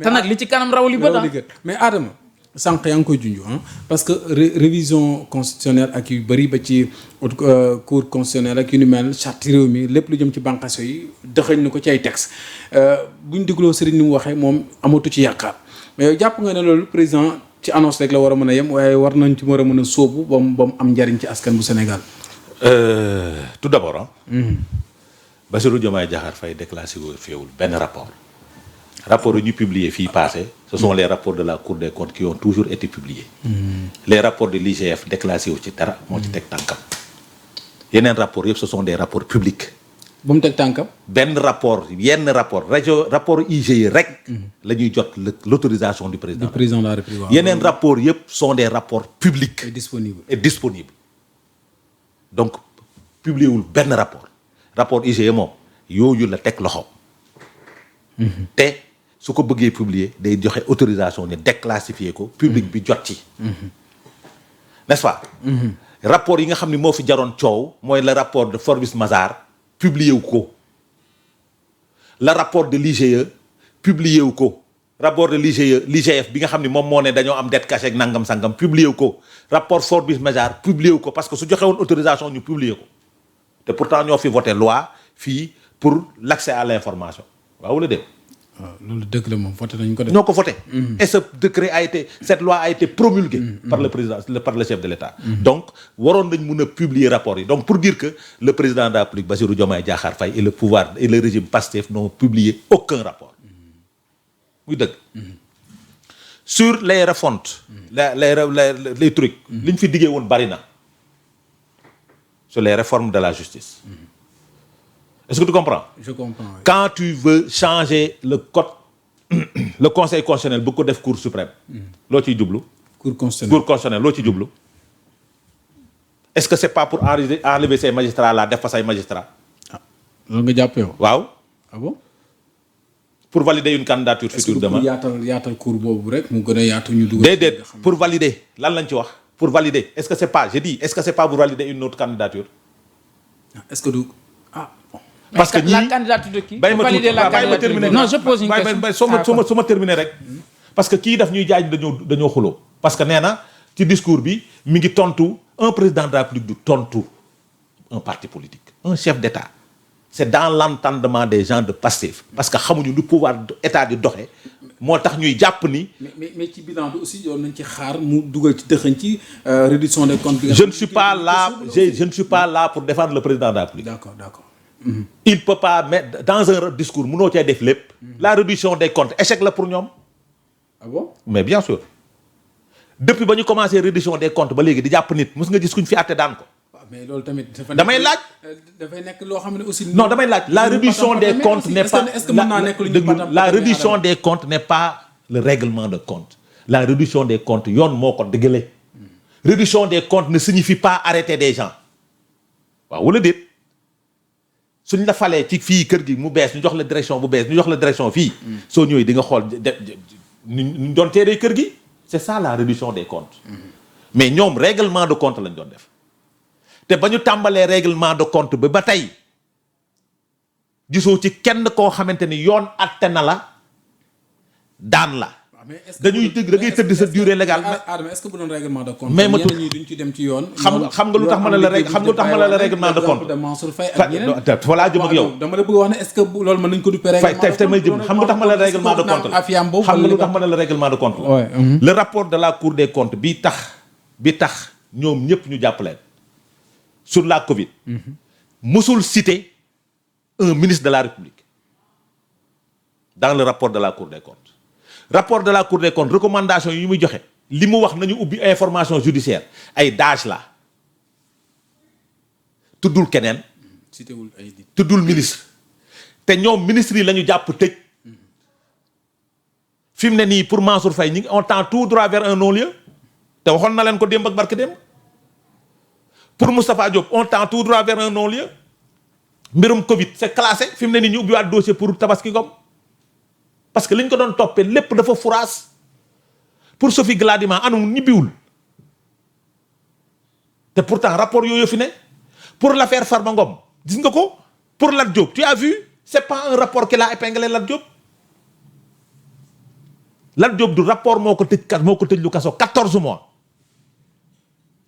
te nag li ci kanam raw li ba mais Adama sànq yaa ngi koy junj parce que révision constitutionnelle ak yu bëri ba ci cour constitutionnelle ak yu ni mel charte réew mi lépp lu jëm ci bànqaas yi dëxëñ na ko ci ay texte bu ñu dégloo Serigne ni mu waxee moom amatu ci yaakaar mais yow jàpp nga ne loolu président ci annonce rek la war a mën a yem waaye war nañ ci war a mën a sóobu ba mu am njariñ ci askan bu Sénégal. Tout d'abord Bassirou Diomaye Diakhar Faye déclassifié wul benn rapport yi ñu publié fii passé ce sont les rapports de la Cour des comptes qui ont toujours été publiés. Les rapports de l'IGF déclassé wu ci dara moo ci teg tànkam yeneen rapports yëpp ce sont des rapports publics. ba mu teg tànkam. benn rapport rapport IGE rek. la ñuy jot l'autorisation du président. du président de la République. yeneen rapports yëpp sont des rapports publics. et disponibles. donc publié wul benn rapport IGE moom yooyu la teg loxo. te su ko bëggee publier day joxe autorisation ne déclassifier ko. public bi jot ci. n'est-ce pas. rapport yi nga xam ne moo fi jaroon coow mooy le rapport de Forbis Mazars. publié wu ko le rapport de l'IGE publié wu ko rapport de l'IGF bi nga xam ne moom moo ne dañoo am dette cachée ak nangam sangam publié wu ko rapport Forbis Mazars publié wu ko parce que su joxe woon autorisation ñu publié ko te pourtant ñoo fi voté loi fii pour l'accès à l'information waaw wala déet. waaw loolu dëgg la moom voté nañu ko def. ñoo ko voté. et ce décret cette loi a été promulguée. par le président par le chef de l'État. donc waroon nañ mun a publier rapport yi donc pour dire que le président de la République Bassirou Diomaye Diakhar Faye et le pouvoir et le régime Pastef n'ont publié aucun rapport. muy dëgg. sur les refontes. les trucs. li ñu fi diggee woon bari na. sur les réformes de la justice. Est-ce que tu comprends? Je comprends. Oui. Quand tu veux changer le code, le conseil constitutionnel bu ko def cour suprême. loo ciy jublu. cour constitutionnelle loo ciy jublu. est-ce que c'est pas pour enlever ces magistrats là def fa say magistrats. ah loolu nga jàpp yow. waaw. ah bon. pour valider une candidature future demain. yaatal cour boobu rek mu gën a yaatu ñu dugal. déedéet pour valider lan lañ ci wax. pour valider est-ce que c'est pas pour valider une autre candidature. est-ce que du ah. parce que la candidature de qui? valider la candidature non je pose une question. su ma terminer rek. parce que kii daf ñuy jaaj dañoo xuloo parce que nee na ci discours bi mi ngi tontu un président de la République du tontu un parti politique un chef d'État c'est dans l'entendement des gens de Pastef parce que xamuñu lu pouvoir état di doxee moo tax ñuy jàpp ni. mais ci bilan bi aussi yoon nañ ci xaar mu dugal ci dëxëñ ci réduction des comptes. je ne suis pas là pour défendre le président de la République. D'accord. Il peut pas mettre dans un discours mënoo cee def lépp. la réduction des comptes échec la pour ñoom. ah bon. mais bien sûr depuis ba ñu commencé réduction des comptes ba léegi di jàpp nit mos nga gis kuñ fi àtte daan ko. mais loolu tamit damay laaj. dafay nekk loo xam ne aussi. non damay laaj la réduction des comptes n'est pas est-ce que mën naa nekk lu ñu la réduction des comptes n'est pas le règlement de compte. la réduction des comptes yoon moo ko dëggale. réduction des comptes ne signifie pas arrêter des gens waaw wala déet. suñ la falee ci fii kër gi mu bees ñu jox la direction bu bees ñu jox la direction fii. soo ñëwee di nga xool ñu doon teeree kër gi. c'est ça la réduction des comptes. mais ñoom règlement de compte lañ doon def. te ba ñu tàmbalee règlement de compte ba tey gisoo ci kenn koo xamante ni yoon atte na la daan la. dañuy dégg da ngay tëdd sa durée légale. Adama est-ce que bu doon règlement de compte. mais ñenn ñi duñ ci dem ci yoon. xam nga lu tax ma ne la règlement de compte. voilà jëm ak yow. dama la bëgg wax ne est-ce que loolu mën nañ ko duppee règlement de compte. tey may jëm xam nga lu tax ma ne la règlement de compte la xam nga lu tax ma ne la règlement de compte la. le rapport de la Cour des comptes bi tax ñoom ñëpp ñu jàppaleen sur la Covid. musul citer un ministre de la République dans le rapport de la Cour des comptes. rapport de la Cour des comptes recommandation yi muy joxe li mu wax nañu ubbi information judiciaire ay DAGE la tuddul keneen. citewul ay nit. tuddul ministre te ñoom ministres yi la ñu jàpp tëj fi mu ne nii pour Mansour Faye ñi on tend tout droit vers un non-lieu te waxoon na leen ko démb ak barke démb pour Moustapha Diop on tend tout droit vers un non-lieu mbirum Covid c'est classé fi mu ne nii ñu ubbiwaat dossier pour Tabaski Ngom parce que li ñu ko doon toppee lépp dafa furaas pour Sophie Gladima anum ñibbiwul te pourtant rapport yooyu fi ne pour l'affaire Farba Ngom gis nga ko pour Lat Diop tu as vu c'est pas un rapport qui l'a épinglé Lat Diop Lat Diop du rapport moo ko tëj lu kaso 14 mois.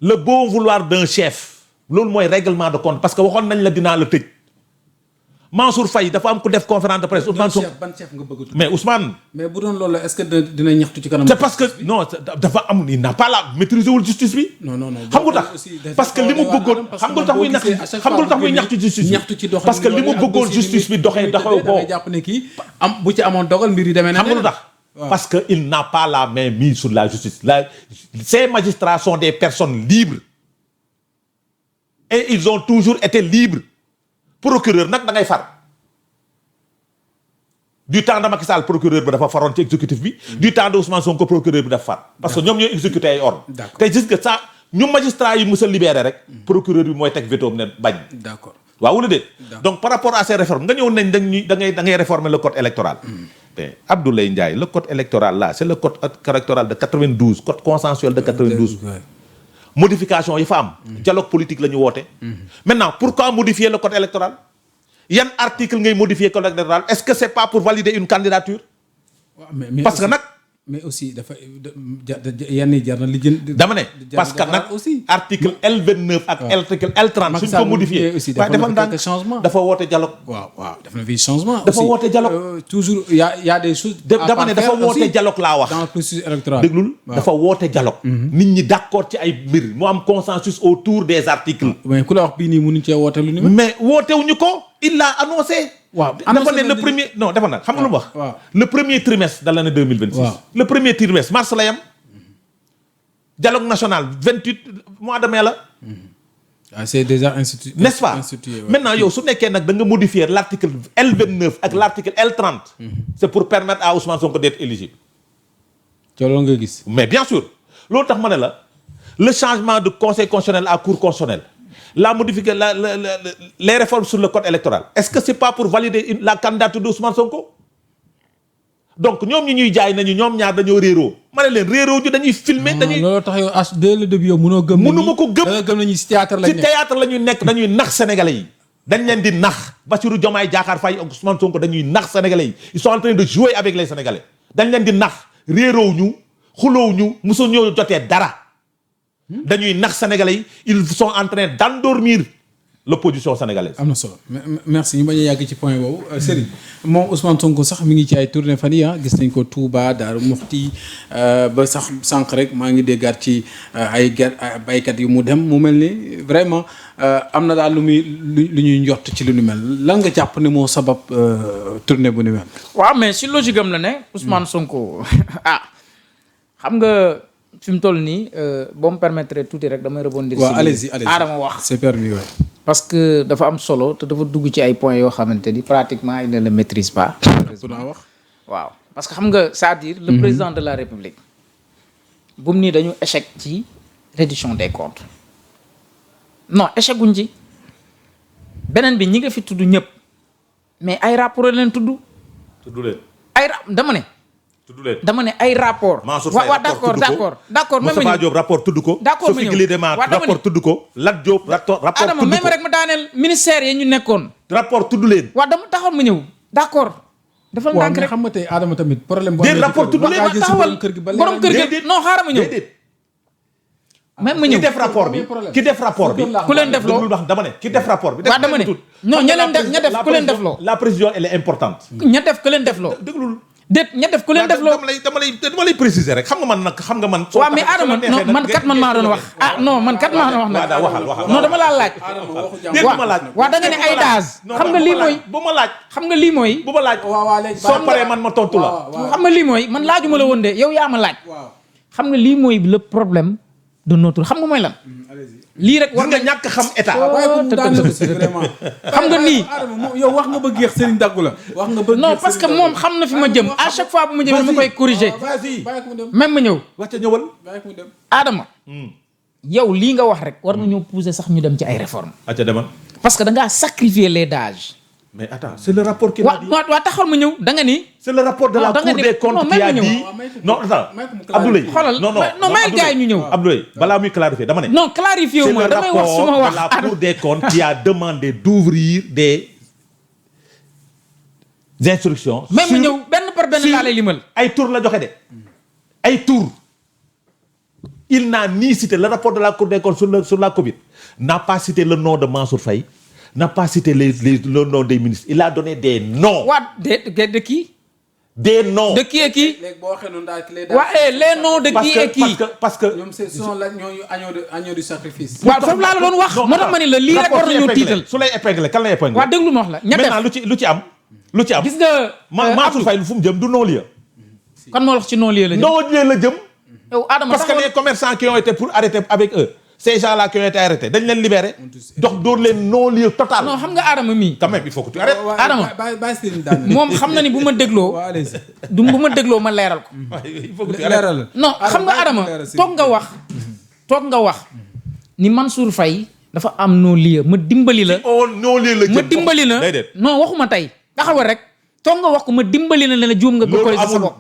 Le bon vouloir d'un chef loolu mooy règlement de compte parce que waxoon nañ la dinaa la tëj Mansour Faye dafa am ku def conférence de presse. Ousmane Sonko ban chef nga bëgg a tudd. mais Ousmane. mais bu doon loolu la est-ce que dina ñaxtu ci kanam. c'est parce que non dafa am il n'a pas la maîtriser wul justice bi. non xam nga tax parce que li mu bëggoon xam nga tax muy ñaxtu justice bi parce que li mu bëggoon justice bi doxee ko jàpp ne kii bu ci amoon dogal mbir yi demee na. xam nga lu tax parce que il n'a pas la main mise sur la justice ces magistrats sont des personnes libres et ils ont toujours été libres. Procureur nag da ngay far du temps de Macky Sall procureur bi dafa faroon ci exécutif bi du temps de Ousmane Sonko procureur bi dafa far parce que ñoom ñooy exécuter ay ordre tey gis nga ça ñu magistrat yi mës a libéré rek procureur bi mooy teg veto ne bañ d'accord waaw wala déet donc par rapport à ces réformes nga ñëw nañ da ngay réformer le code électoral mais Abdoulaye Ndiaye le code électoral là c'est le code électoral de 92 code consensuel de 92 modification yi fa am dialogue politique la ñu woote maintenant pourquoi modifier le code électoral yan article ngay modifier code électoral est-ce que c'est pas pour valider une candidature parce que nag mais aussi dafa yenn yi jar na li jën dama ne parce que nag article L29 ak article L30 suñ ko modifié waaye defal ndànk changement dafa woote dialogue waaw def na fi changement dafa woote dialogue toujours y a des choses dama ne dafa woote dialogue laa wax dans le processus électoral déglul dafa woote dialogue nit ñi d'accord ci ay mbir mu am consensus autour des articles mais ku la wax bii nii mënuñ cee woote lu ni mais wootewuñu ko il l'a annoncé waaw dafa ne le premier non dafa nag xam nga lu mu wax le premier trimestre de l'année 2026 le premier trimestre mars la yam dialogue national 28 mois de mai la c'est déjà institué n'est-ce pas maintenant yow su nekkee nag da nga modifier l'article L29 ak l'article L30 c'est pour permettre à Ousmane Sonko d'être éligible ci loolu nga gis mais bien sûr loolu tax ma ne la le changement de conseil constitutionnel à cour constitutionnelle la modification les réformes sur le code électoral est-ce que c'est pas pour valider la candidature d'Ousmane Sonko donc ñoom ñi ñuy jaay nañu ñoom ñaar dañoo réeroo ma ne leen réeroo ju dañuy filmer dañuy loolu tax yow dès le début yow mënuma ko gëm nañu ci théâtre la ñuy nekk dañuy nax sénégalais yi dañ leen di nax Bassirou Diomaye Diakhar Faye ak Ousmane Sonko dañuy nax sénégalais yi ils sont en train de jouer avec les sénégalais dañ leen di nax réeroo ñu xuloo ñu mosu ñoo jotee dara dañuy nax sénégalais yi ils sont en train d'endormir l'opposition sénégalaise. am na solo merci ñu bañ a yàgg ci point boobu Serigne moom Ousmane Sonko sax mi ngi ci ay tournée fan yi gis nañ ko Touba Darou Mouhty ba sax sànq rek maa ngi déggaat ci ay baykat yu mu dem mu mel ni vraiment am na daal lu ñuy njort ci lu nu mel lan nga jàpp ne moo sabab tournée bu ni mel. waaw mais si logique am la ne Ousmane Sonko xam nga. fi mu toll nii boo me permettre tuuti rek damay rebondir. waaw allez-y Adama wax c'est permis ouais. parce que dafa am solo te dafa dugg ci ay points yoo xamante ni pratiquement il ne le maîtrise pas. wax waaw parce que xam nga c'est-à-dire le président de la République bu mu nii dañu échec ci reddition des comptes non échec guñ ci beneen bi ñi nga fi tudd ñëpp mais ay rapport leen tudd. tudd leen dama ne ay rapport waaw d'accord même Moustapha Diop rapport tudd ko d'accord Sophie Glédéma rapport tudd ko Lat Diop rapport tudd ko Adama même rek ma daaneel ministère yi ñu nekkoon rapport tudd leen waaw dama taxaw ma ñëw d'accord dafa ndànk rek xam nga tey Adama tamit problème des rapport tudd leen taxawal borom kër gi non xaaral ma ñëw même ma ñëw ki def rapport bi ku leen def loo dama ne ki def rapport bi waaw dama ne non ña def ku leen def loo la précision elle est importante ña def ku leen def loo déglul déet ña def ku leen def loo dama lay préciser rek xam nga man. waaw mais Adama non man kat man maa doon wax non man kat maa doon wax nag. waxal non dama laa laaj. waaw da nga ne ay daas. xam nga lii mooy bu ma laaj. xam nga lii mooy. bu ma laaj. soo paree man ma tontu la. xam nga lii mooy man laajuma la woon de yow yaa ma laaj. xam nga lii mooy le problème de notre xam nga mooy lan. lii rek war nga ñàkk xam état. xam nga nii. yow wax nga bëgg yéex Serigne daggu la. wax nga bëgg non parce que moom xam na fi ma jëm à chaque fois bu ma jëmee ma koy corriger. même ma ñëw. wàcce ñëwal. Adama. yow lii nga wax rek war nga ñëw pousser sax ñu dem ci ay réformes. acca demal. parce que da ngaa sacrifier les DAGE. mais attends c'est le rapport qui l'a dit. waaw taxawal ma ñëw da nga ni. c'est le rapport de la Cour des comptes qui a dit non attends Abdoulaye xoolal non may gaay ñu ñëw Abdoulaye balaa muy clarifier dama ne non clarifier wu ma damay wax suma wax c'est le rapport de la Cour des comptes qui a demandé d'ouvrir des instructions même ma ñëw benn par par benn laa lay limal. ay tour la joxe de ay tour il n'a ni cité le rapport de la Cour des comptes sur la Covid n'a pas cité le nom de Mansour Faye n'a pas cité le nom des ministres il a donné des noms. waa de kii. des noms. de qui et qui. léegi boo waxee noonu daal ki lay les noms de qui et qui. parce que ñoom ce sont là ñooñu agneau du sacrifice. waaw foofu laa la doon wax. moo tax ma ni la lii rek war nañoo tiital. su lay épinglé kan lay épinglé. waaw déglu ma wax la ña def maintenant lu ci am. gis nga. Mansour Faye fu mu jëm du non-lieu. kan moo wax ci non-lieu la jëm. non-lieu la jëm. yow Adama parce que les commerçants qui ont été pour arrêter avec eux ces gens-là qui ont été arrêtés dañ leen libéré. dox dóor leen non-lieu total. non xam nga Adama mii. quand même il faut que tu arrêtes. Adama moom xam na ni bu ma dégloo. bu ma dégloo ma leeral ko. il faut que tu arrêtes. non xam nga Adama toog nga wax ni Mansour Faye dafa am non-lieu ma dimbali la. non-lieu la jëm ma dimbali la non waxuma tey taxawal rek toog nga wax ko ma dimbali la ne la juum nga. ko corriger sa bopp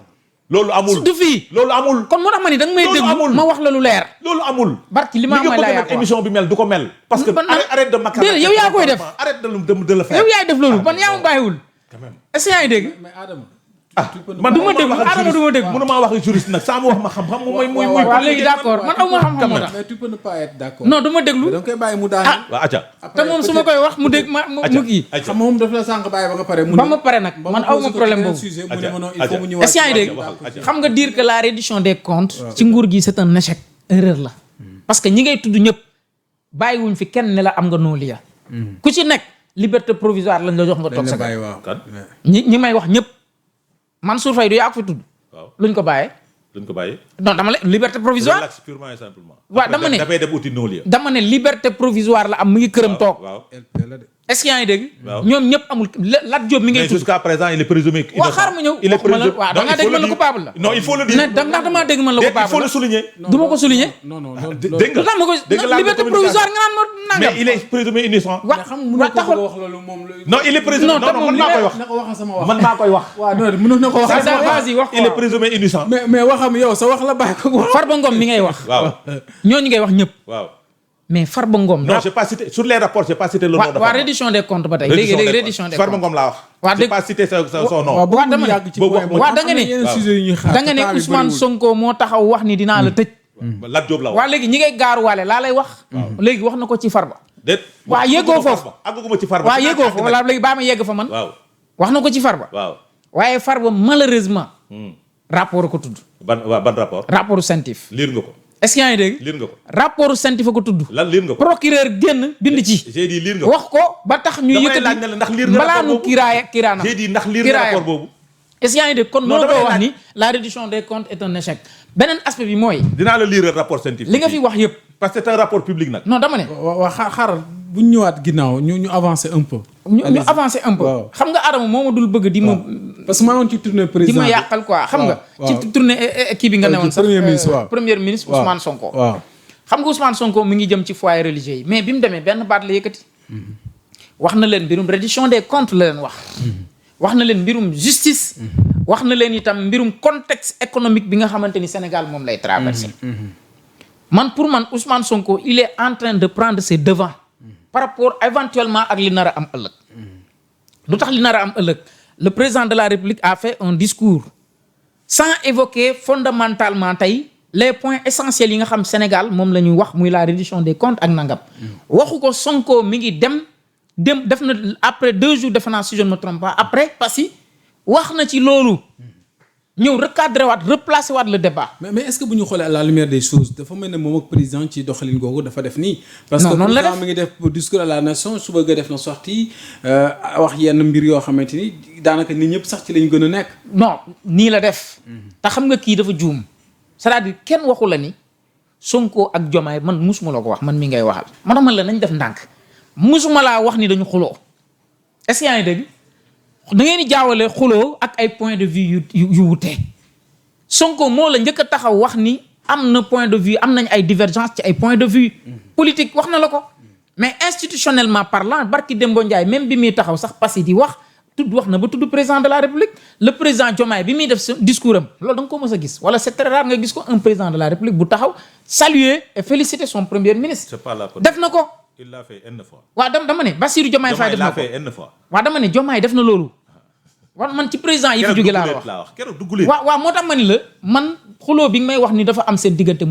loolu amul du fii loolu amul. kon moo tax ma ni da nga may déglu ma wax la lu leer. loolu amul. barki li ma may laa yaa émission bi mel du ko mel. parce que arrête de macar. yow yaa koy def arrête de le faire. yow yaay def loolu man yaa ma bàyyiwul. quand même est-ce que yaa ngi dégg. mais Adama. man du ma déglu Adama du ma déglu. mënuma wax juriste nag saa mu wax ma xam-xam mooy. waaw léegi d'accord man aw ma xam-xam moo tax. mais tu peux ne pas être d'accord. non du ma déglu. da nga koy bàyyi mu daan. waaw acca. te moom su ma koy wax mu dégg mu kii. xam nga moom daf la sànq bàyyi ba nga pare. ba ma pare nag man aw ma problème boobu. est-ce que yaa ngi dégg xam nga dire que la reddition des comptes. ci nguur gi c'est un échec erreur la. parce que ñi ngay tudd ñëpp bàyyiwuñ fi kenn ne la am nga non-lieu. ku ci nekk liberté provisoire lañ la jox nga toog sa kër. ñi may wax ñëpp Mansour Faye du yaa ko fi tudd. waaw luñ ko bàyyee. non dama ne liberté provisoire. relax purement et simplement. waaw dama ne dafay dem uti non-lieu. dama ne liberté provisoire la am mu ngi këram toog. waaw est-ce que yaa ngi dégg. waaw ñoom ñëpp amul Lat Diop mi ngay mais tudd. jusqu'à présent il est présumé innocent. waaw xaar ma ñëw il est waxuma la présumé waaw da ngaa dégg man la coupable la. non il faut le dire. ndax damaa dégg man la coupable la il faut le souligner. du ma ko souligner. non dégg nga ma ko liberté provisoire nga naan ma nangam. mais il est présumé innocent. wa xam nga mënoo ko wax loolu moom. non il est présumé non man maa koy wax. na ko waxal sama wax. man maa koy wax. waaw non mënoo na ko waxal sama wax. vas-y wax il est présumé innocent. mais waxam yow sa wax la bàyyi ko wax. Farba Ngom mi ngay wax. waaw ñooñu ngay wax ñëpp. waaw. mais Farba Ngom. non j'ai pas cité sur les rapports j'ai pas cité le nom de Farba. waa reddition des comptes ba tey léegi reddition des comptes. Farba Ngom laa wax. waa j'ai pas cité son nom. waaw dama ne waaw da nga ne Ousmane Sonko moo taxaw wax ni dinaa la tëj. Lat Diop la wax. waa léegi ñi ngay gaaruwaale laa lay wax. léegi wax na ko ci Farba. déet. waa yeggoo foofu àgguma ci Farba. waa yeggoo foofu wala léegi baa ma yegg fa man. waaw wax na ko ci Farba. waaw. waaye Farba malheureusement. rapport ko tudd. ban rapport. rapport CENTIF. liir nga ko. est-ce que yaa ngi dégg. liir nga ko. rapport CENTIF ko tudd. lan liir nga ko. procureur génn bind ci. j'ai dit liir nga ko. wax ko ba tax ñu damay laaj ne la ndax liir nga rapport boobu kiraana. j'ai dit ndax liir nga rapport boobu. est-ce que yaa ngi dégg kon non mënoo ko wax ni la reddition des comptes est un échec. beneen aspect bi mooy. dinaa la lire rapport CENTIF. li nga fi wax yëpp. parce que c'est un rapport public nag. non dama ne. waaw xaaral bu ñu ñëwaat ginnaaw ñu avancer un peu. ñu avancer un peu. waaw xam nga Adama moo ma dul bëgg di ma. parce que maa ngi ci tournée président di ma yàqal quoi xam nga. ci tournée kii bi nga newoon sax premier ministre waaw. premier ministre Ousmane Sonko. waaw xam nga Ousmane Sonko mi ngi jëm ci foyer religieux yi mais bi mu demee benn baat la yëkkati. wax na leen mbirum reddition des comptes la leen wax. wax na leen mbirum justice. wax na leen itam mbirum contexte économique bi nga xamante ni Sénégal moom lay traversé. man pour man Ousmane Sonko il est en train de prendre ses devants. par rapport éventuellement ak li nar a am ëllëg. lu tax li nar a am ëllëg le président de la République a fait un discours sans évoquer fondamentalement tey les points essentiels yi nga xam Sénégal moom la ñuy wax muy la reddition des comptes ak nangam. waxu ko Sonko mi ngi dem def na après 2 jours defe naa si je ne me trompe pas après Passy wax na ci loolu. ñëw recadré waat replacé waat le débat. mais est-ce que bu ñu xoolee à la lumière des choses dafa mel ne moom ak président ci doxalin googu dafa def nii. parce que noonu la def président mi ngi def discours à la nation su bëgg a def na sortie wax yenn mbir yoo xamante ni daanaka nit ñëpp sax ci lañ gën a nekk. non nii la def. te xam nga kii dafa juum. c'est-à-dire kenn waxu la ni Sonko ak Diomaye man musuma la ko wax man mi ngay waxal. ma man la nañ def ndànk musuma laa wax ni dañu xuloo est-ce que yaa ngi dégg. da ngeen di jaawale xuloo ak ay point de vue yu wute Sonko moo la njëkk a taxaw wax ni am na point de vue am nañ ay divergence ci ay point de vue politique wax na la ko mais institutionnellement parlant barki Dembo Ndiaye même bi muy taxaw sax Passy di wax na ba tudd président de la République le président Diomaye bi muy def discours am loolu da nga ko mës a gis wala c'est très rare nga gis ko un président de la République bu taxaw saluer et féliciter son premier ministre. c'est pas la première. def na ko. il l'a fait N fois. waaw dama ne Bassirou Diomaye Faye def na ko N fois. waaw dama ne Diomaye def na loolu wan man ci président yi fi jóge laa la wax keroog dugg leen. waaw moo tax ma ni la man xuloo bi nga may wax ni dafa am seen diggante